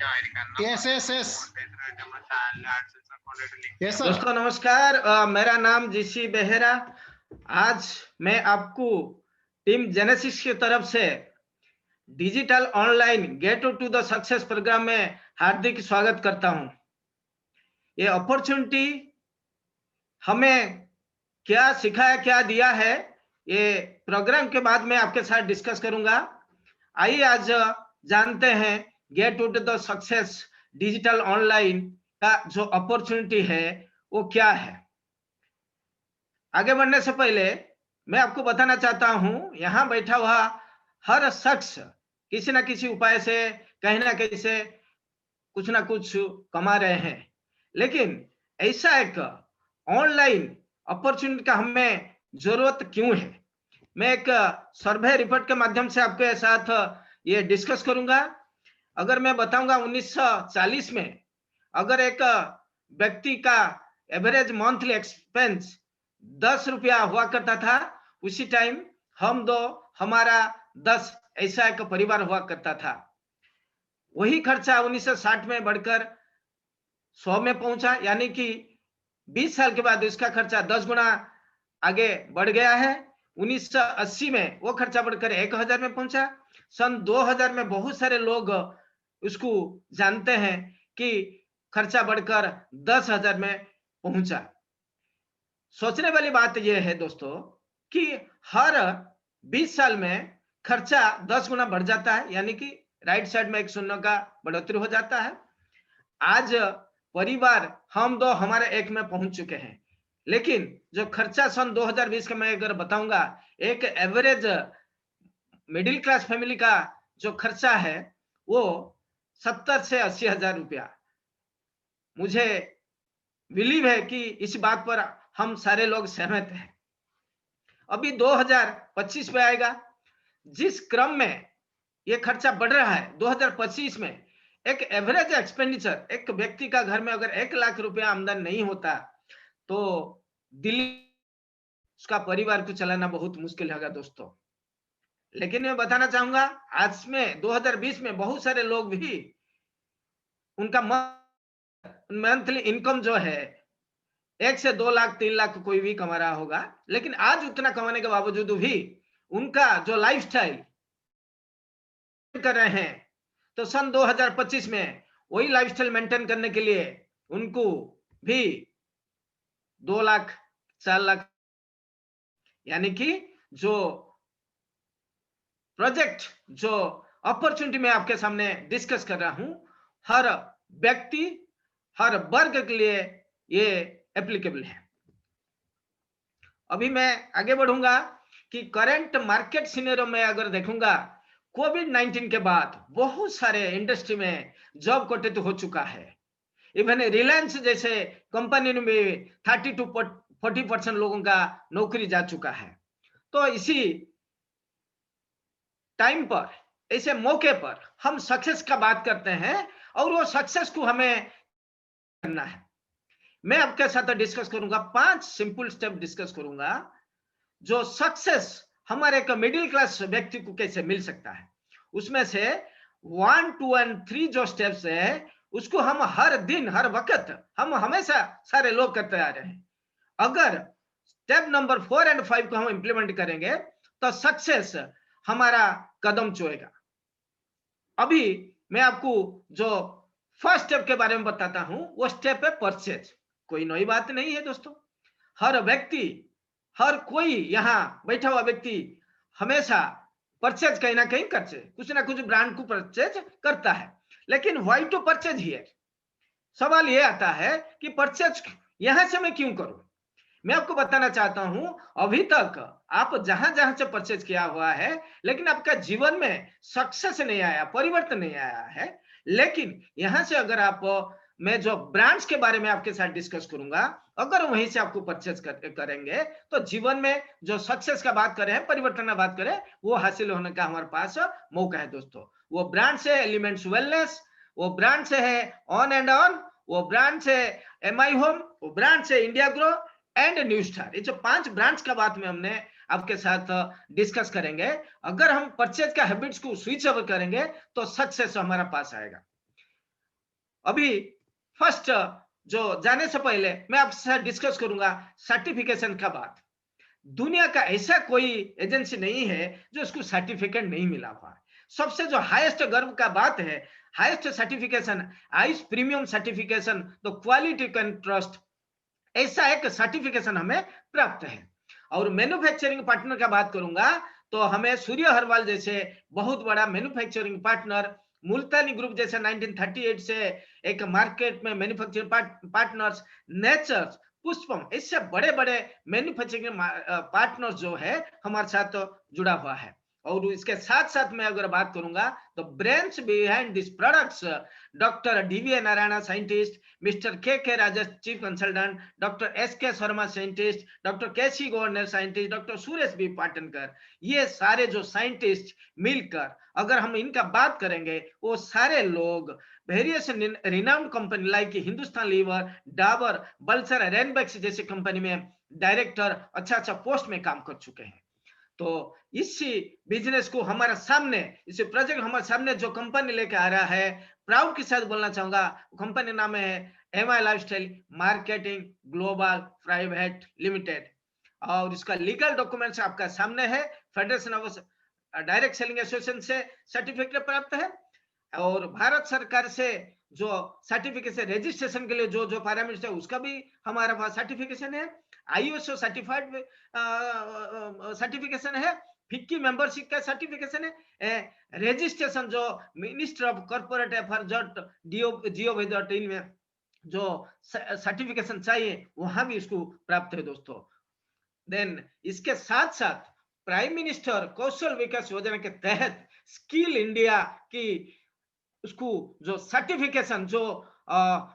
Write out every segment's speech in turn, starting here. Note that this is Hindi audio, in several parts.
Yes yes yes yes sir. दोस्तों नमस्कार, मेरा नाम जीसी बेहरा। आज मैं आपको टीम जेनेसिस की तरफ से digital online get to the success program में हार्दिक स्वागत करता हूं। ये अपॉर्चुनिटी हमें क्या सिखाया, क्या दिया है, ये प्रोग्राम के बाद मैं आपके साथ डिस्कस करूंगा। आइए आज जानते हैं get to the success digital online का जो अपॉर्चुनिटी है वो क्या है। आगे बढ़ने से पहले मैं आपको बताना चाहता हूं, यहाँ बैठा हुआ हर शख्स किसी ना किसी उपाय से कहीं ना कहीं से कुछ ना कुछ कमा रहे हैं, लेकिन ऐसा एक ऑनलाइन अपॉर्चुनिटी का हमें जरूरत क्यों है, मैं एक सर्वे रिपोर्ट के माध्यम से आपके साथ ये डिस्कस करूंगा। अगर मैं बताऊंगा 1940 में अगर एक व्यक्ति का एवरेज मंथली एक्सपेंस 10 रुपया हुआ करता था, उसी टाइम हमारा 10 ऐसा एक परिवार हुआ करता था। वही खर्चा 1960 में बढ़कर 100 में पहुंचा, यानी कि 20 साल के बाद इसका खर्चा 10 गुना आगे बढ़ गया है। 1980 में वो खर्चा बढ़कर 1000 में पहुंचा। सन 2000 में बहुत सारे लोग उसको जानते हैं कि खर्चा बढ़कर 10,000 में पहुंचा। सोचने वाली बात यह है दोस्तों कि हर 20 साल में खर्चा 10 गुना बढ़ जाता है, यानी कि राइट साइड में एक शून्य का बढ़ोतरी हो जाता है। आज परिवार हम दो हमारे एक में पहुंच चुके हैं, लेकिन जो खर्चा सन 2020 का मैं अगर बताऊंगा, एक एवरेज मिडिल क्लास फैमिली का जो खर्चा है वो 70 से 80 हजार रुपया। मुझे बिलीव है कि इस बात पर हम सारे लोग सहमत हैं। अभी 2025 में आएगा, जिस क्रम में ये खर्चा बढ़ रहा है, 2025 में एक एवरेज एक्सपेंडिचर, एक व्यक्ति का घर में अगर 1 लाख रुपया आमदन नहीं होता तो दिल्ली उसका परिवार को चलाना बहुत मुश्किल होगा दोस्तों। लेकिन मैं बताना चाहूंगा, आज में 2020 में बहुत सारे लोग भी उनका मंथली इनकम जो है 1 से 2 लाख 3 लाख कोई भी कमा रहा होगा, लेकिन आज उतना कमाने के बावजूद भी उनका जो लाइफस्टाइल कर रहे हैं, तो सन 2025 में वही लाइफस्टाइल मेंटेन करने के लिए उनको भी 2 लाख 4 लाख, यानी कि जो प्रोजेक्ट, जो अपॉर्चुनिटी मैं आपके सामने डिस्कस कर रहा हूं, हर व्यक्ति हर वर्ग के लिए ये एप्लीकेबल है। अभी मैं आगे बढ़ूंगा कि करंट मार्केट सिनेरियो में अगर देखूंगा, कोविड-19 के बाद बहुत सारे इंडस्ट्री में जॉब कट हो चुका है। इवन रिलायंस जैसे कंपनी में भी 30 to 40% लोगों का नौकरी जा चुका है। तो इसी टाइम पर, ऐसे मौके पर हम सक्सेस का बात करते हैं और वो सक्सेस को हमें करना है। मैं आपके साथ डिस्कस करूंगा, 5 सिंपल स्टेप डिस्कस करूंगा जो सक्सेस हमारे एक मिडिल क्लास व्यक्ति को कैसे मिल सकता है। उसमें से 1, 2 और 3 जो स्टेप्स है उसको हम हर दिन हर वक्त हम हमेशा सारे लोग करते आ रहे हैं। अगर स्टेप नंबर 4 और 5 को हम इंप्लीमेंट करेंगे तो सक्सेस हमारा कदम चुएगा। अभी मैं आपको जो फर्स्ट स्टेप के बारे में बताता हूं, वो स्टेप है परचेज। कोई नई बात नहीं है दोस्तों, हर व्यक्ति, हर कोई यहाँ बैठा हुआ व्यक्ति हमेशा परचेज कहीं ना कहीं करते, कुछ ना कुछ ब्रांड को परचेज करता है। लेकिन व्हाई टू परचेज हियर, सवाल ये आता है कि परचेज यहां से मैं क्यों करूं। मैं आपको बताना चाहता हूं, अभी तक आप जहां जहां से परचेज किया हुआ है, लेकिन आपका जीवन में सक्सेस नहीं आया, परिवर्तन नहीं आया है। लेकिन यहां से अगर आप, मैं जो ब्रांड्स के बारे में आपके साथ डिस्कस करूंगा, अगर वहीं से आपको परचेज करेंगे तो जीवन में जो सक्सेस का बात करें, परिवर्तन का बात करें, वो हासिल होने का हमारे पास मौका है दोस्तों। वो ब्रांड से एलिमेंट्स वेलनेस, वो ब्रांड से है ऑन एंड ऑन, वो ब्रांड से एमआई होम, वो ब्रांड से India grow and new star. ये जो 5 ब्रांड्स का बात में हमने आपके साथ डिस्कस करेंगे। अगर हम परचेज का हैबिट्स को स्विच ओवर करेंगे तो सक्सेस हमारा पास आएगा। अभी फर्स्ट जो जाने से पहले मैं आपसे डिस्कस करूंगा सर्टिफिकेशन का बात। दुनिया का ऐसा कोई एजेंसी नहीं है जो इसको सर्टिफिकेट नहीं मिला हुआ है। सबसे जो हाईएस्ट गर्व का बात है, highest certification, ice premium certification, the quality can trust, ऐसा एक सर्टिफिकेशन हमें प्राप्त है। और मैन्युफैक्चरिंग पार्टनर का बात करूंगा तो हमें सूर्य हरवाल जैसे बहुत बड़ा मैन्युफैक्चरिंग पार्टनर, मुल्तानी ग्रुप जैसे 1938 से एक मार्केट में मैन्युफैक्चरिंग पार्टनर्स, नेचर्स, पुष्पम, इससे बड़े बड़े मैन्युफैक्चरिंग पार्टनर्स जो है हमारे साथ जुड़ा हुआ है। और इसके साथ साथ मैं अगर बात करूंगा तो brains behind this products, doctor DV Narayan scientist, mister K Rajesh chief consultant, doctor S K Sharma scientist, doctor KC governor scientist, doctor Suresh B Patankar, ये सारे जो साइंटिस्ट मिलकर अगर हम इनका बात करेंगे, वो सारे लोग various renowned company like Hindustan Lever, Dabur, बल्सर, रेनबैक्स जैसे कंपनी में डायरेक्टर, अच्छा अच्छा पोस्ट में काम कर चुके हैं। तो इसी बिजनेस को हमारे सामने, इसी प्रोजेक्ट हमारे सामने जो कंपनी लेके आ रहा है, प्राउड के साथ बोलना चाहूंगा, कंपनी नाम है MI lifestyle marketing global private limited. और इसका लीगल डॉक्यूमेंट्स आपका सामने है, federation of direct selling association से सर्टिफिकेट प्राप्त है, और भारत सरकार से जो सर्टिफिकेशन रजिस्ट्रेशन के लिए जो जो पैरामीटर्स है उसका भी हमारे पास सर्टिफिकेशन है, आईएसओ सर्टिफाइड सर्टिफिकेशन है, फिक्की मेंबरशिप का सर्टिफिकेशन है, रजिस्ट्रेशन जो minister of corporate affair gov.in में जो सर्टिफिकेशन चाहिए वहां भी इसको प्राप्त है दोस्तों। देन इसके साथ साथ प्राइम मिनिस्टर कौशल विकास योजना के तहत स्किल इंडिया की उसको जो सर्टिफिकेशन जो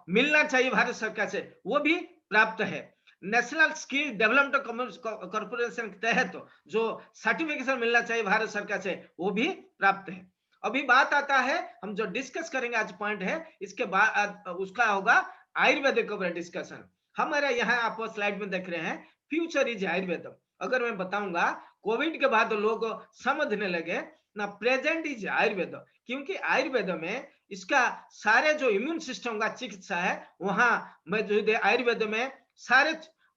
मिलना चाहिए भारत सरकार से वो भी प्राप्त है। नेशनल स्किल डेवलपमेंट कॉर्पोरेशन के तहत जो सर्टिफिकेशन मिलना चाहिए भारत सरकार से वो भी प्राप्त है। अभी बात आता है, हम जो डिस्कस करेंगे आज पॉइंट है, इसके बाद उसका होगा आयुर्वेदिक का डिस्कशन। हमारे यहाँ आप स्लाइड में देख रहे हैं फ्यूचर इज आयुर्वेद। अगर मैं बताऊंगा कोविड के बाद लोग समझने लगे ना प्रेजेंट इज आयुर्वेद, क्योंकि आयुर्वेद में इसका सारे जो इम्यून सिस्टम का चिकित्सा है वहां मौजूद है, आयुर्वेद में सारे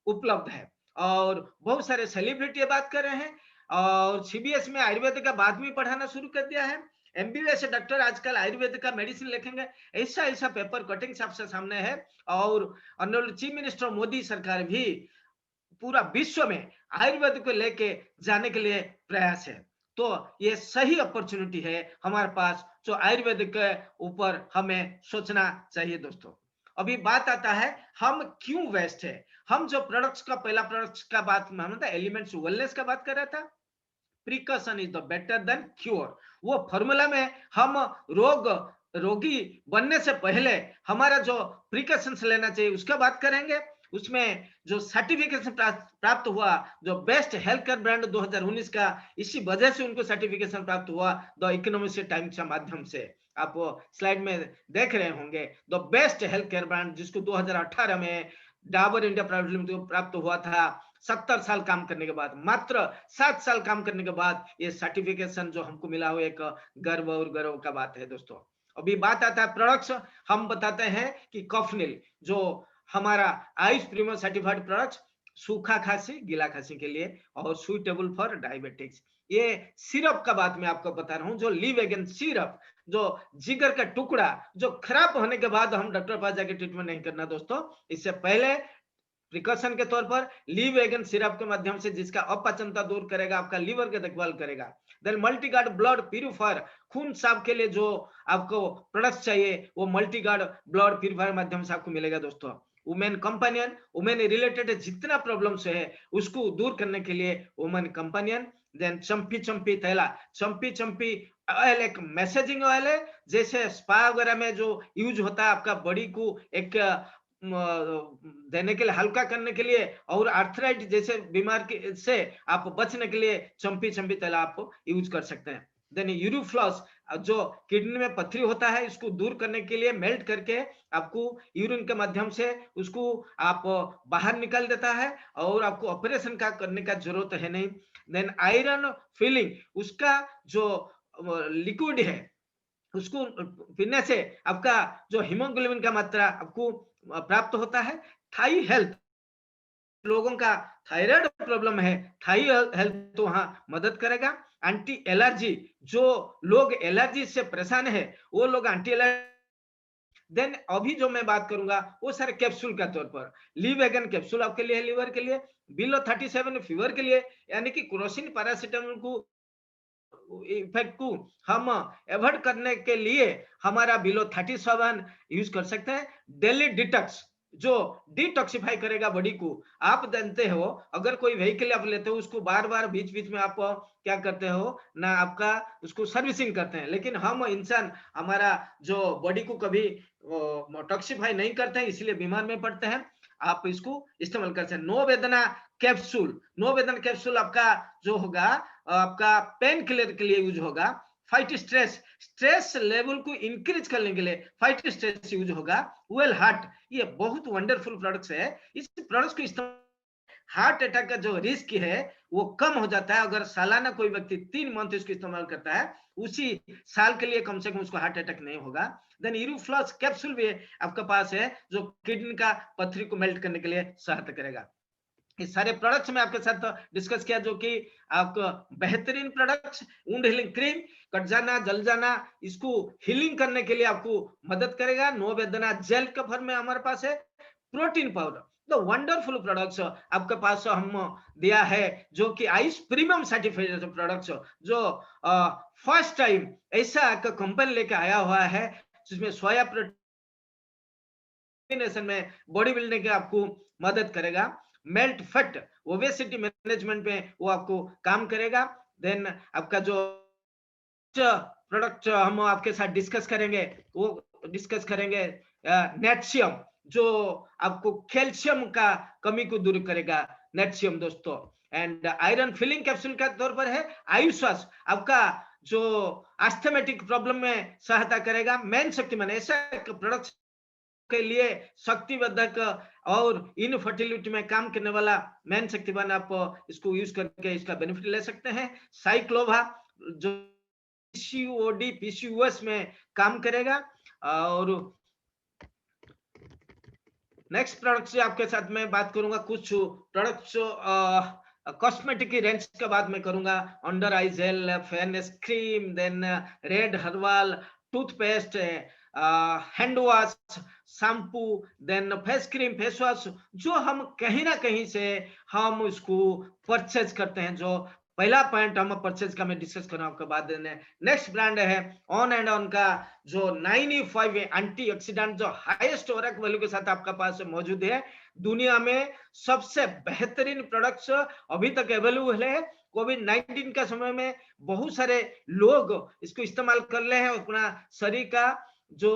उपलब्ध है। और बहुत सारे सेलिब्रिटी बात कर रहे हैं, और सीबीएस में आयुर्वेद का बाद में पढ़ाना शुरू कर दिया है। एमबीबीएस डॉक्टर आजकल आयुर्वेद का मेडिसिन लिखेंगे, ऐसा ऐसा पेपर कटिंग सबसे सामने है। और ऑनरेबल चीफ मिनिस्टर मोदी सरकार भी पूरा विश्व में आयुर्वेद को लेके जाने के लिए प्रयास है। तो ये सही अपॉर्चुनिटी है हमारे पास, जो आयुर्वेद के ऊपर हमें सोचना चाहिए दोस्तों। अभी बात आता है हम क्यों वेस्ट है। हम जो प्रोडक्ट्स का पहला प्रोडक्ट्स का बात हम एलिमेंट्स वेलनेस का बात कर रहा था, precaution is the better than cure. वो फॉर्मूला में हम रोगी बनने से पहले हमारा जो प्रिकॉशंस लेना चाहिए उसका बात करेंगे। उसमें जो सर्टिफिकेशन प्राप्त हुआ, जो बेस्ट हेल्थ केयर ब्रांड 2019 का, इसी वजह से उनको सर्टिफिकेशन प्राप्त हुआ द इकोनॉमिक टाइम्स के माध्यम से। आप स्लाइड में देख रहे होंगे the best health care brand, जिसको 2018 में डाबर इंडिया प्राइवेट लिमिटेड को प्राप्त हुआ था। 70 साल काम करने के बाद, मात्र 7 साल काम करने के बाद ये सर्टिफिकेशन जो हमको मिला हुआ एक गर्व और गर्व का बात है दोस्तों। अभी बात आता है प्रोडक्ट्स, हम बताते हैं कि कॉफनिल जो हमारा आयुष प्रीमियम सर्टिफाइड प्रोडक्ट्स, सूखा खांसी गीला खांसी के लिए, और सुइटेबल फॉर डायबिटिक्स। ये सिरप का बात मैं आपको बता रहा हूं, जो लिवेगन सिरप, जो जिगर का टुकड़ा जो खराब होने के बाद हम डॉक्टर पास जाके ट्रीटमेंट नहीं करना दोस्तों, इससे पहले प्रिकॉशन के तौर पर लीवेगन सिरप के माध्यम से जिसका अपचनता दूर करेगा, आपका लीवर की देखभाल करेगा। देन मल्टीगार्ड ब्लड प्यूरिफायर, खून साफ के लिए जो आपको प्रोडक्ट्स चाहिए वो मल्टीगार्ड ब्लड प्यूरिफायर माध्यम से आपको मिलेगा दोस्तों। वुमेन कंपेनियन, वुमेन रिलेटेड जितना प्रॉब्लम्स है उसको दूर करने के लिए वुमेन कंपेनियन। देन चंपी चंपी थैला, चंपी चंपी ऑयल एक मैसेजिंग ऑयल है, जैसे स्पा वगैरह में जो यूज होता है आपका बॉडी को एक देने के लिए, हल्का करने के लिए, और आर्थराइट जैसे बीमारी से आप बचने के लिए चंपी चंपी तेल आप यूज कर सकते हैं। देन यूरोफ्लॉस, जो किडनी में पथरी होता है इसको दूर करने के लिए मेल्ट करके आपको यूरिन के माध्यम से उसको आप बाहर निकाल देता है, और आपको ऑपरेशन का करने का जरूरत है नहीं। देन आयरन फिलिंग, उसका जो लिक्विड है उसको पीने से आपका जो हीमोग्लोबिन का मात्रा आपको प्राप्त होता है। थाई हेल्थ, लोगों का थायराइड प्रॉब्लम है, थाई हेल्थ तो वहाँ मदद करेगा। एंटी एलर्जी, जो लोग एलर्जी से परेशान है वो लोग एंटी एलर्जी। देन अभी जो मैं बात करूंगा वो सारे कैप्सूल का तौर पर, लीवेगन कैप्सूल आपके लिए, लीवर के लिए, बिलो 37 फीवर के लिए, यानी कि क्रोसिन पैरासिटामोल को इफेक्ट को हम अवॉइड करने के लिए हमारा बिलो 37 यूज कर सकते हैं। डेली डिटॉक्स, जो डिटॉक्सिफाई करेगा बॉडी को। आप जानते हो अगर कोई व्हीकल आप लेते हो उसको बार बार बीच बीच में आप क्या करते हो ना, आपका उसको सर्विसिंग करते हैं, लेकिन हम इंसान हमारा जो बॉडी को कभी टॉक्सिफाई नहीं करते हैं, इसलिए बीमार में पड़ते हैं। आप इसको इस्तेमाल कर सकते हैं। नो वेदना कैप्सूल, नो वेदना कैप्सूल आपका जो होगा आपका पेन किलर के लिए यूज होगा। फाइट स्ट्रेस, स्ट्रेस लेवल को इंक्रीज करने के लिए फाइट स्ट्रेस यूज होगा। वेल हार्ट, ये बहुत वंडरफुल प्रोडक्ट्स है। इस प्रोडक्ट्स को इस्तेमाल हार्ट अटैक का जो रिस्क है वो कम हो जाता है अगर सालाना कोई व्यक्ति 3 मंथ इसको इस्तेमाल करता है, उसी साल के लिए कम से कम उसको हार्ट अटैक नहीं होगा। देन यूरोफ्लक्स कैप्सूल भी आपके पास है जो किडनी का पथरी को मेल्ट करने के लिए सहायता करेगा। इस सारे प्रोडक्ट्स में आपके साथ डिस्कस किया जो कि आपको बेहतरीन products. Wound healing cream, cut जाना, जल जाना, इसको हीलिंग करने के लिए आपको मदद करेगा। नो वेदना जेल के फॉर्म में हमारे पास है। Protein powder, the wonderful products आपके पास हम दिया है जो कि आइस प्रीमियम सर्टिफाइड प्रोडक्ट्स, जो फर्स्ट टाइम ऐसा कंपनी लेके आया हुआ है जिसमें सोया प्रोटीन में बॉडी बिल्डिंग के आपको मदद करेगा। मेल्ट फैट, ओबेसिटी मैनेजमेंट में वो आपको काम करेगा। देन आपका जो प्रोडक्ट हम आपके साथ डिस्कस करेंगे वो डिस्कस करेंगे नेटशियम, जो आपको कैल्शियम का कमी को दूर करेगा, नेटशियम दोस्तों। एंड आयरन फिलिंग कैप्सूल का तौर पर है आयुष्वास, आपका जो एस्थमेटिक प्रॉब्लम में सहायता करेगा। मेन शक्तिमान, ऐसा प्रोडक्ट के लिए शक्तिवर्धक और इनफर्टिलिटी में काम करने वाला मैन शक्तिमान, आप इसको यूज करके इसका बेनिफिट ले सकते हैं। साइक्लोवा, जो पीसीओडी पीसीओएस में काम करेगा। और नेक्स्ट प्रोडक्ट से आपके साथ मैं बात करूंगा, कुछ प्रोडक्ट्स कॉस्मेटिक की रेंज के बाद मैं करूंगा। Under eye gel, fairness cream, then red herbal toothpaste, hand wash, shampoo, then face cream, face wash, जो हम कहीं ना कहीं से हम उसको परचेज करते हैं। जो पहला पॉइंट हम परचेज का मैं डिस्कस कर रहा हूं आपके बाद। नेक्स्ट ब्रांड है ऑन एंड ऑन का, जो 95 एंटीऑक्सीडेंट, जो हाईएस्ट ओरक वैल्यू के साथ आपका पास मौजूद है। दुनिया में सबसे बेहतरीन प्रोडक्ट्स अभी तक अवेलेबल है। कोविड-19 का समय में बहुत सारे लोग इसको इस्तेमाल कर रहे हैं अपना शरीर का जो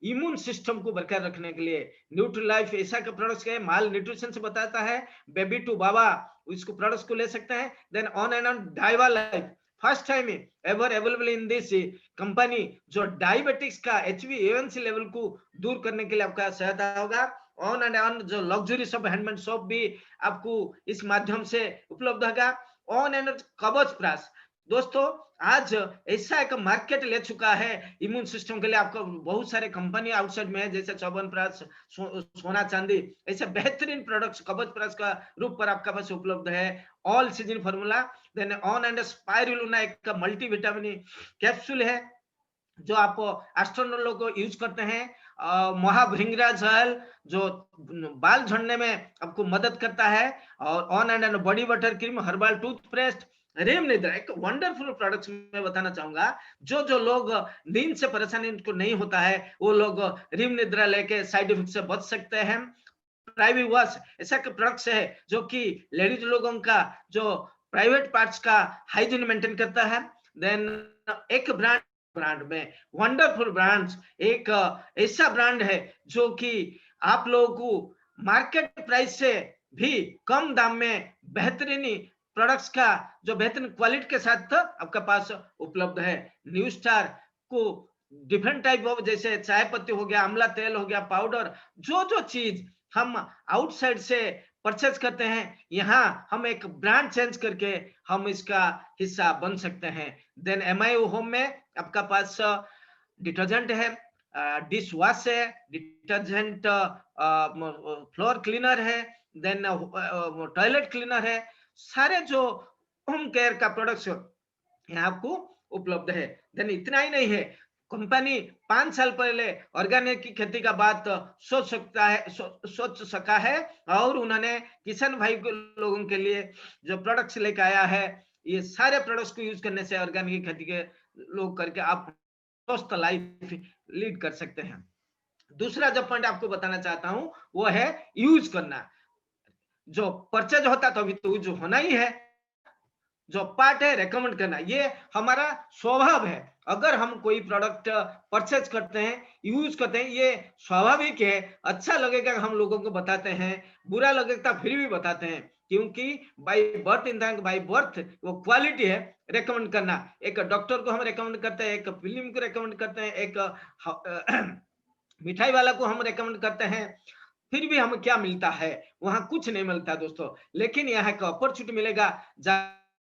इम्यून सिस्टम को बरकरार रखने के लिए। न्यूट्रीलाइफ ऐसा का प्रोडक्ट्स है, माल न्यूट्रिशन से बताता है, बेबी टू बाबा इसको प्रोडक्ट्स को ले सकते हैं। Then on and on diva life, first time ever available in this company, जो डायबिटिक्स का HbA1c लेवल को दूर करने के लिए आपका सहायता होगा। ऑन एंड ऑन जो लग्जरी सब हैंडमेड सोप भी आपको इस माध्यम से उपलब्ध होगा। ऑन एंड कवच प्रास, दोस्तों आज ऐसा एक मार्केट ले चुका है इम्यून सिस्टम के लिए। आपको बहुत सारे कंपनी आउटसाइड में है, जैसे चौबनप्राश, सोना चांदी, ऐसे बेहतरीन प्रोडक्ट्स कवच प्राश का रूप पर आपका पास उपलब्ध है। All season formula, then on and spirulina एक मल्टीविटामिन कैप्सूल है जो आप एस्ट्रोनॉट लोग यूज करते हैं। महाभृंगराज ऑयल जो बाल झड़ने में आपको मदद करता है। और on and body water cream, herbal toothpaste, REM Nidra, एक वंडरफुल प्रोडक्ट्स मैं बताना चाहूंगा। जो लोग नींद से परेशानी इनको नहीं होता है वो लोग रेम निद्रा लेके साइड इफेक्ट से बच सकते हैं। प्राइवेट वॉश ऐसा प्रोडक्ट्स है जो कि लेडीज लोगों का जो प्राइवेट पार्ट्स का हाइजीन मेंटेन करता है। देन एक ब्रांड में वंडरफुल ब्रांड्स, एक ऐसा ब्रांड है जो कि आप लोगों को मार्केट प्राइस से भी कम दाम में बेहतरीन प्रोडक्ट्स का जो बेहतरीन क्वालिटी के साथ आपका पास उपलब्ध है। न्यू स्टार को डिफरेंट टाइप ऑफ, जैसे चाय पत्ती हो गया, आंवला तेल हो गया, पाउडर, जो चीज हम आउटसाइड से परचेज करते हैं, यहाँ हम एक ब्रांड चेंज करके हम इसका हिस्सा बन सकते हैं। देन MIO होम में आपका पास डिटर्जेंट है, डिश वॉश है, डिटर्जेंट फ्लोर क्लीनर है, देन टॉयलेट क्लीनर है, सारे जो होम केयर का प्रोडक्ट्स यहाँ आपको उपलब्ध है। देन इतना ही नहीं है, कंपनी 5 साल पहले ऑर्गेनिक की खेती का बात सोच सका है, और उन्होंने किसान भाई लोगों के लिए जो प्रोडक्ट्स लेकर आया है, ये सारे प्रोडक्ट्स को यूज करने से ऑर्गेनिक खेती के लोग करके आप स्वस्थ लाइफ लीड कर सकते हैं। दूसरा जो पॉइंट आपको बताना चाहता हूं वो है यूज करना। जो परचेज होता तो अभी तो यूज होना ही है, जो पार्ट है रेकमेंड करना, ये हमारा स्वभाव है। अगर हम कोई प्रोडक्ट परचेज करते हैं, यूज करते हैं, ये स्वाभाविक है। अच्छा लगेगा हम लोगों को बताते हैं, बुरा लगेगा फिर भी बताते हैं, क्योंकि बाय बर्थ इंसान बाय बर्थ वो क्वालिटी है रेकमेंड करना। एक डॉक्टर को हम रेकमेंड करते हैं, एक फिल्म को रेकमेंड करते हैं, एक मिठाई वाला को हम रेकमेंड करते हैं, फिर भी हमें क्या मिलता है? वहां कुछ नहीं मिलता दोस्तों। लेकिन यहाँ एक अपॉर्चुनिटी मिलेगा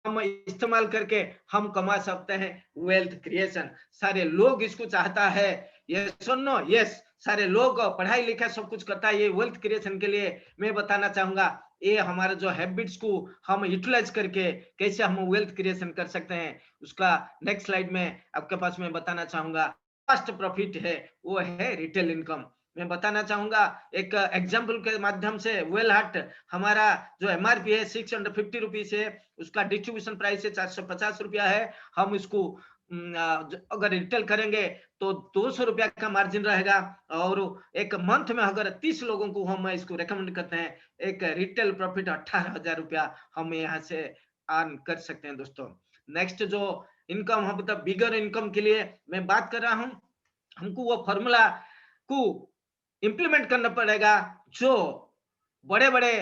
हम इस्तेमाल करके हम कमा सकते हैं वेल्थ क्रिएशन। सारे लोग इसको चाहता है, यस और नो? यस, सारे लोग पढ़ाई लिखा सब कुछ करता है ये वेल्थ क्रिएशन के लिए। मैं बताना चाहूंगा ये हमारे जो हैबिट्स को हम यूटिलाइज करके कैसे हम वेल्थ क्रिएशन कर सकते हैं, उसका नेक्स्ट स्लाइड में आपके पास मैं बताना चाहूंगा। फर्स्ट प्रॉफिट है वो है रिटेल इनकम। मैं बताना चाहूंगा एक एग्जाम्पल के माध्यम से। वेल हार्ट हमारा जो एमआरपी है 650 रुपीज है, उसका डिस्ट्रीब्यूशन प्राइस है 450 रुपया है। हम इसको अगर रिटेल करेंगे तो 200 रुपया का मार्जिन रहेगा, और एक मंथ में अगर 30 लोगों को हम इसको रेकमेंड करते हैं, एक रिटेल प्रॉफिट 18,000 रुपया हम यहाँ से अर्न कर सकते हैं दोस्तों। नेक्स्ट जो इनकम हम मतलब बिगर इनकम के लिए मैं बात कर रहा हूँ, हमको वो फॉर्मूला को इंप्लीमेंट करना पड़ेगा जो बड़े बड़े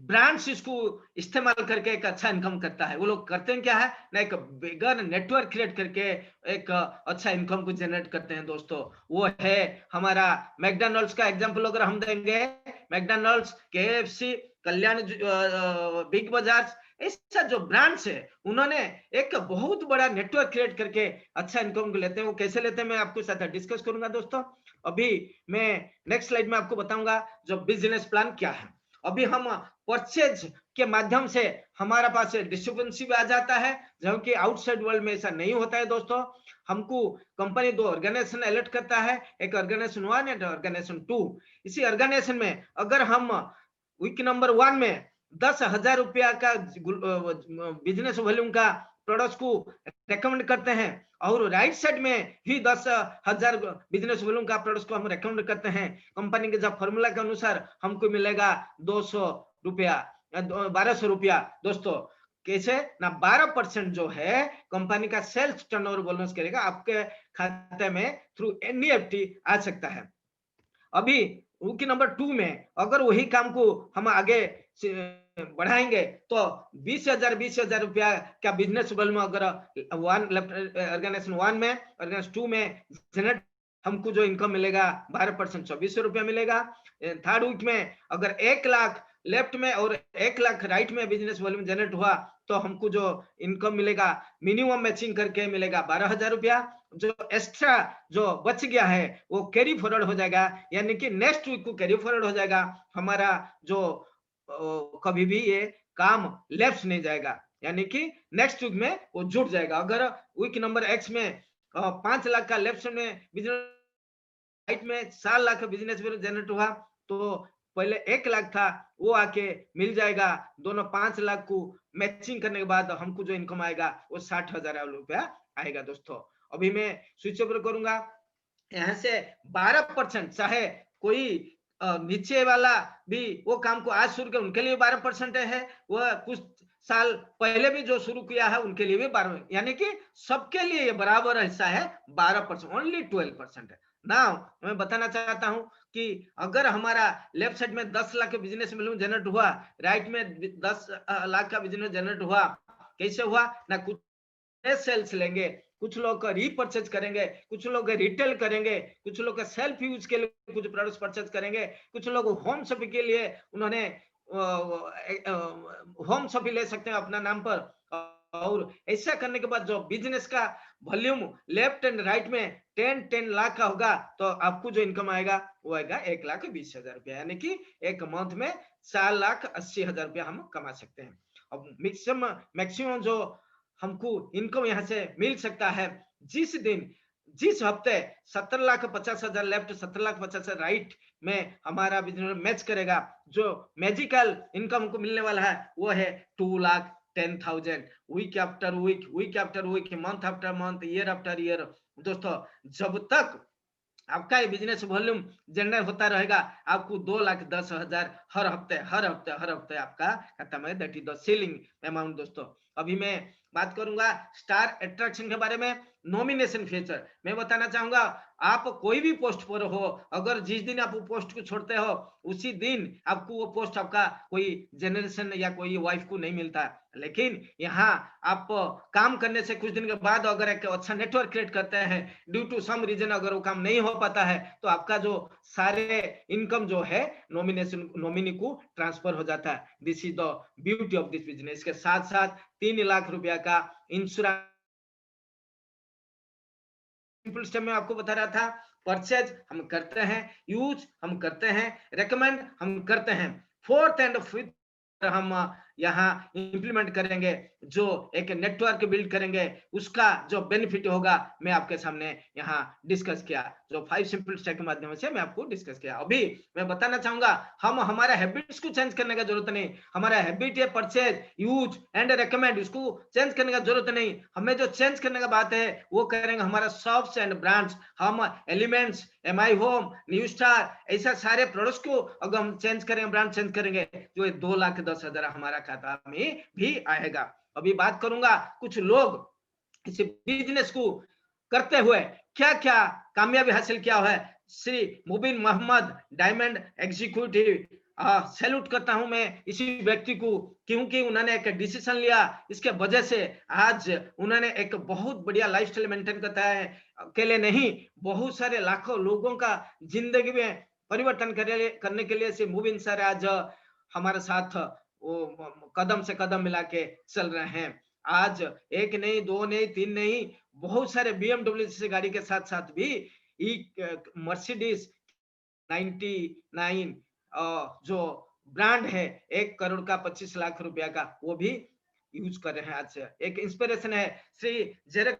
ब्रांड्स इसको इस्तेमाल करके एक अच्छा इनकम करता है। वो लोग करते हैं क्या है ना, एक बिगर नेटवर्क क्रिएट करके एक अच्छा इनकम को जनरेट करते हैं दोस्तों। वो है हमारा मैकडॉनल्ड्स का एग्जांपल अगर हम देंगे, मैकडॉनल्ड्स, केएफसी, कल्याण, बिग बाजार, ऐसा जो ब्रांड्स है उन्होंने एक बहुत बड़ा नेटवर्क क्रिएट करके अच्छा इनकम को लेते हैं। वो कैसे लेते हैं मैं आपके साथ डिस्कस करूंगा दोस्तों। अभी मैं नेक्स्ट स्लाइड में आपको बताऊंगा जो बिजनेस प्लान क्या है। अभी हम परचेज के माध्यम से हमारा पास डिस्ट्रीब्यूशन आ जाता है, जबकि आउटसाइड वर्ल्ड में ऐसा नहीं होता है दोस्तों। हमको कंपनी 2 ऑर्गेनाइजेशन अलर्ट करता है, एक ऑर्गेनाइजेशन 1 और ऑर्गेनाइजेशन 2। इसी ऑर्गेनाइजेशन में अगर हम वीक नंबर 1 में 10,000 रुपया का बिजनेस वॉल्यूम का प्रोडक्ट्स को रेकमेंड करते हैं, और राइट साइड में भी 10,000 बिजनेस वॉल्यूम का प्रोडक्ट्स को हम रेकमेंड करते हैं, कंपनी के जब फॉर्मूला के अनुसार हमको मिलेगा 200 रुपया, 1200 रुपया दोस्तों। कैसे ना 12% जो है कंपनी का सेल्स टर्नओवर बोनस करेगा आपके खाते में थ्रू एनईएफटी आ सकता है। अभी की नंबर 2 में अगर वही काम को हम आगे बढ़ाएंगे तो 20,000 रुपया का बिजनेस में अगर ऑर्गेनाइजेशन 1 में, ऑर्गेनाइजेशन 2 में जनरेट हमको जो इनकम मिलेगा 12% 2400 रुपया मिलेगा। थर्ड वीक में अगर 1 लाख लेफ्ट में और 1 लाख राइट में बिजनेस वॉल्यूम जनरेट हुआ तो हमको जो इनकम मिलेगा मिनिमम मैचिंग करके मिलेगा 12,000 रुपया। जो एक्स्ट्रा जो बच गया है वो कैरी फॉरवर्ड हो जाएगा, यानी कि नेक्स्ट वीक को कैरी फॉरवर्ड हो जाएगा। हमारा जो कभी भी ये काम लेफ्ट नहीं जाएगा, यानी कि नेक्स्ट वीक में वो जुड़ जाएगा। अगर वीक नंबर एक्स में 5 लाख का लेफ्ट में बिजनेस, राइट में 4 लाख का बिजनेस जनरेट हुआ, तो पहले 1 लाख था वो आके मिल जाएगा। दोनों 5 लाख को मैचिंग करने के बाद हमको जो इनकम आएगा वो 60,000 रुपया आएगा दोस्तों। अभी मैं स्विच ओवर करूंगा यहाँ से 12%, चाहे कोई नीचे वाला भी वो काम को आज शुरू किया उनके लिए 12% है, वह कुछ साल पहले भी जो शुरू किया है उनके लिए भी 12, यानी कि सबके लिए ये बराबर हिस्सा है 12%, ओनली 12% है ना। मैं बताना चाहता हूं कि अगर हमारा लेफ्ट साइड में 10 लाख का बिजनेस जनरेट हुआ, राइट में 10 लाख का बिजनेस जनरेट हुआ, कैसे हुआ ना, कुछ सेल्स लेंगे, कुछ लोग रीपर्चेज करेंगे, कुछ लोग रिटेल करेंगे, कुछ लोग सेल्फ यूज के लिए कुछ प्रोडक्ट्स परचेज करेंगे, कुछ लोग होम शॉप के लिए उन्होंने होम शॉप ले सकते हैं अपना नाम पर, और ऐसा करने के बाद जो बिजनेस का वॉल्यूम लेफ्ट एंड राइट में 10 लाख का होगा, तो आपको जो इनकम आएगा वो आएगा 1,20,000 रुपया, यानी कि एक मंथ में 4,80,000 रुपया हम कमा सकते हैं। अब मैक्सिमम जो हमको इनकम यहाँ से मिल सकता है, जिस हफ्ते 17,50,000 लेफ्ट 17,50,000 राइट में हमारा बिजनेस मैच करेगा, जो मैजिकल इनकम हमको मिलने वाला है वो है 2,10,000 week after week, month after month, year after year. दोस्तों, जब तक आपका ये बिजनेस वॉल्यूम जनरेट होता रहेगा, आपको 2,10,000 हर हफ्ते आपका खाता में, that is the ceiling amount. दोस्तों, अभी मैं बात करूंगा स्टार अट्रैक्शन के बारे में, नॉमिनेशन फीचर। मैं बताना चाहूंगा, आप कोई भी पोस्ट पर हो, अगर जिस दिन आप वो पोस्ट को छोड़ते हो, उसी दिन आपको वो पोस्ट आपका कोई जनरेशन या कोई वाइफ को नहीं मिलता। लेकिन यहाँ आप काम करने से कुछ दिन के बाद अगर एक अच्छा नेटवर्क क्रिएट करते हैं, ड्यू टू सम रीजन अगर वो काम नहीं हो पाता है, तो आपका जो सारे इनकम जो है नॉमिनी को ट्रांसफर हो जाता है। This is the beauty of this business. के साथ साथ 3 लाख रुपया का इंश्योरेंस। सिंपल स्टेप में आपको बता रहा था, परचेज हम करते हैं, यूज हम करते हैं, रेकमेंड हम करते हैं, फोर्थ एंड फिफ्थ हम यहाँ इंप्लीमेंट करेंगे, जो एक नेटवर्क बिल्ड करेंगे, उसका जो बेनिफिट होगा मैं आपके सामने यहाँ डिस्कस किया, जो 5 सिंपल स्टेप के माध्यम से मैं आपको डिस्कस किया। अभी मैं बताना चाहूंगा, हम हमारा हैबिट्स को चेंज करने का जरूरत नहीं। हमारा हैबिट है परचेज, यूज एंड रेकमेंड, उसको चेंज करने का जरूरत नहीं। हमें जो चेंज करने का बात है वो करेंगे हमारा शॉप्स एंड ब्रांड्स। हम elements, MI home, new star, ऐसा सारे प्रोडक्ट्स को अगर हम चेंज करेंगे, ब्रांड चेंज करेंगे, जो 2,10,000 हमारा खाता में भी आएगा। अभी बात करूंगा, कुछ लोग इस बिजनेस को करते हुए क्या क्या कामयाबी हासिल किया है। श्री मुबीन मोहम्मद, डायमंड एग्जीक्यूटिव, सैल्यूट करता हूं मैं इसी व्यक्ति को, क्योंकि उन्होंने एक डिसीजन लिया, इसके वजह से आज उन्होंने एक बहुत बढ़िया लाइफस्टाइल मेंटेन करता है। अकेले नहीं, बहुत सारे लाखों लोगों का जिंदगी में परिवर्तन करने के लिए से मुबीन सर आज हमारे साथ वो कदम से कदम मिला के चल रहे हैं। आज एक नहीं, दो नहीं, तीन नहीं, बहुत सारे BMW जैसे गाड़ी के साथ साथ भी मर्सिडीज 99 जो ब्रांड है 1 करोड़ का 25 लाख रुपया का, वो भी यूज कर रहे हैं। आज एक इंस्पिरेशन है श्री जेरे,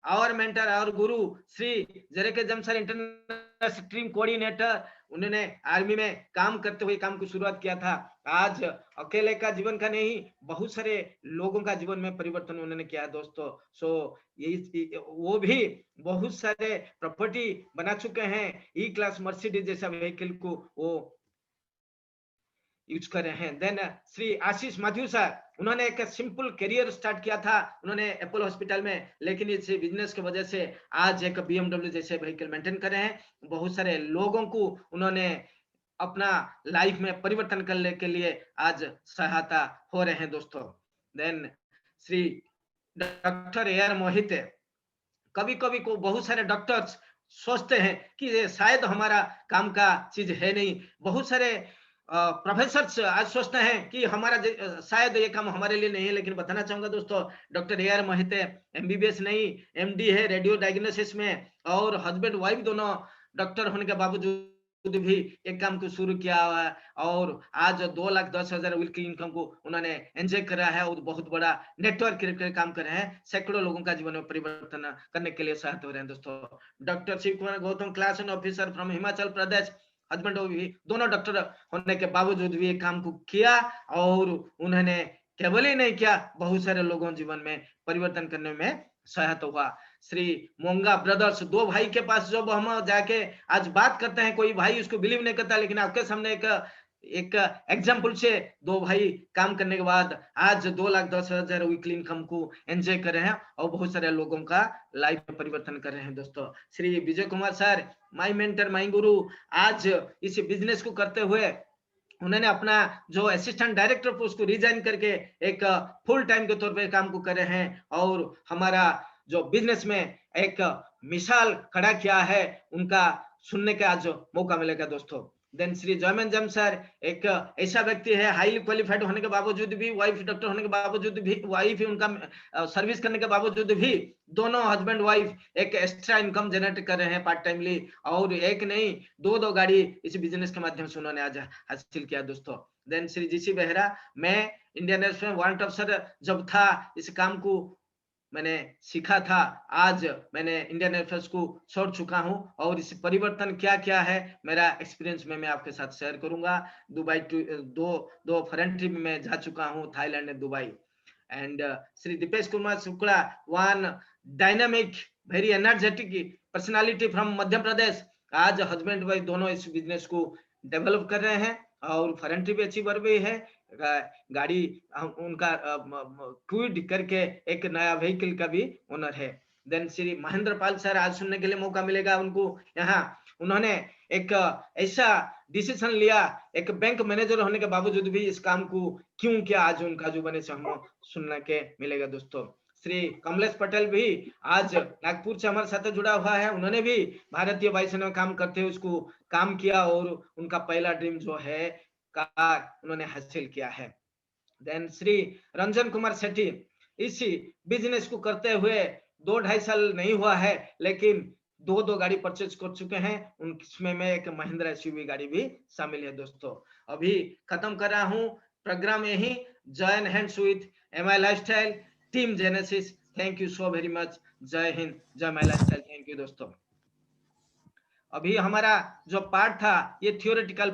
और मेंटर और गुरु श्री जेरेके जमसर, इंटरनेशनल स्ट्रीम कोऑर्डिनेटर। उन्होंने आर्मी में काम करते हुए काम की शुरुआत किया था। आज अकेले का जीवन का नहीं, बहुत सारे लोगों का जीवन में परिवर्तन उन्होंने किया है दोस्तों। सो वो भी बहुत सारे प्रॉपर्टी बना चुके हैं, ई क्लास मर्सिडीज जैसा व्हीकल को वो यूज कर रहे हैं। Then Shri Ashish Matthew sir, उन्होंने एक सिंपल करियर स्टार्ट किया था, उन्होंने एप्पल हॉस्पिटल में, लेकिन इस बिजनेस की वजह से आज एक BMW जैसे व्हीकल मेंटेन कर रहे हैं। बहुत सारे लोगों को उन्होंने अपना लाइफ में परिवर्तन करने के लिए आज सहायता हो रहे हैं दोस्तों। देन श्री डॉक्टर AR मोहित, कभी कभी को बहुत सारे डॉक्टर्स सोचते हैं कि ये शायद हमारा काम का चीज है नहीं। बहुत सारे प्रोफेसर आज सोचते हैं कि हमारा शायद ये काम हमारे लिए नहीं है। लेकिन बताना चाहूंगा दोस्तों, डॉक्टर AR मोहिते MBBS नहीं, MD है रेडियो डायग्नोसिस में, और हस्बैंड वाइफ दोनों डॉक्टर होने के बावजूद भी एक काम को शुरू किया हुआ है, और आज 2,10,000 वीकली इनकम को उन्होंने एंजॉय करा है, और बहुत बड़ा नेटवर्क क्रिएट काम कर रहे हैं, सैकड़ों लोगों का जीवन में परिवर्तन करने के लिए सहायता हो रहे हैं दोस्तों। Doctor Shiv Kumar Gautam, class 1 officer from Himachal Pradesh, husband भी दोनों डॉक्टर होने के बावजूद भी ये काम को किया, और उन्होंने केवल ही नहीं किया, बहुत सारे लोगों जीवन में परिवर्तन करने में सहायता हुआ। श्री मोंगा ब्रदर्स, 2 भाई के पास जब हम जाके आज बात करते हैं, कोई भाई उसको बिलीव नहीं करता, लेकिन आपके सामने एक एग्जाम्पल से 2 भाई काम करने के बाद आज 2,10,000 वीकली इनकम को एंजॉय कर रहे हैं, और बहुत सारे लोगों का लाइफ में परिवर्तन कर रहे हैं दोस्तों। Shri Vijay Kumar sir, my mentor माई गुरु, आज इस बिजनेस को करते हुए उन्होंने अपना जो असिस्टेंट डायरेक्टर पोस्ट को रिजाइन करके एक फुल टाइम के तौर पे काम को कर रहे हैं, और हमारा जो बिजनेस में एक मिसाल खड़ा किया है, उनका सुनने का आज मौका मिलेगा दोस्तों। देन श्री जयमन जम सर एक ऐसा व्यक्ति है हाईली क्वालिफाइड होने के बावजूद भी, वाइफ डॉक्टर होने के बावजूद भी, वाइफ ही उनका सर्विस करने के बावजूद भी दोनों हस्बैंड वाइफ एक एक्स्ट्रा इनकम जनरेट कर रहे हैं पार्ट टाइमली, और एक नहीं दो गाड़ी इस बिजनेस के माध्यम से उन्होंने आज हासिल किया दोस्तों। देन श्री जीसी बेहरा, मैं इंडियन एयरफोर्स में वारंट अफसर जब था इस काम को मैंने सीखा था, आज मैंने इंडियन एयरफोर्स को छोड़ चुका हूं और इस परिवर्तन क्या क्या है मेरा एक्सपीरियंस में मैं आपके साथ शेयर करूंगा। दुबई दो फॉरेन ट्रिप में जा चुका हूं, Thailand and Dubai. And Shri Dipesh Kumar Shukla, one dynamic very energetic personality from Madhya Pradesh, आज हस्बैंड वाइफ दोनों इस बिजनेस को डेवलप कर रहे हैं और फॉरेन ट्रिप अचीवर भी है, गाड़ी उनका क्विड करके एक नया व्हीकल का भी ओनर है। देन श्री महेंद्र पाल सर, आज सुनने के लिए मौका मिलेगा उनको यहाँ, उन्होंने एक ऐसा डिसीजन लिया, एक बैंक मैनेजर होने के बावजूद भी इस काम को क्यों किया, आज उनका जो बने से हम सुनने के मिलेगा दोस्तों। श्री कमलेश पटेल भी आज नागपुर से हमारे साथ जुड़ा हुआ है, उन्होंने भी भारतीय वायुसेना में काम करते हुए उसको काम किया और उनका पहला ड्रीम जो है कार उन्होंने हासिल किया है। देन श्री रंजन कुमार सेठी, इसी बिजनेस को करते हुए 2-2.5 साल नहीं हुआ है, लेकिन दो गाड़ी परचेज कर चुके हैं, उनमें में एक महिंद्रा एसयूवी गाड़ी भी शामिल है दोस्तों। अभी खत्म कर रहा हूं प्रोग्राम यही, join hands with MI lifestyle team genesis. Thank you so very much, जय हिंद, जय माई लाइफस्टाइल। थैंक यू दोस्तों। अभी हमारा जो पार्ट था ये थियोरेटिकल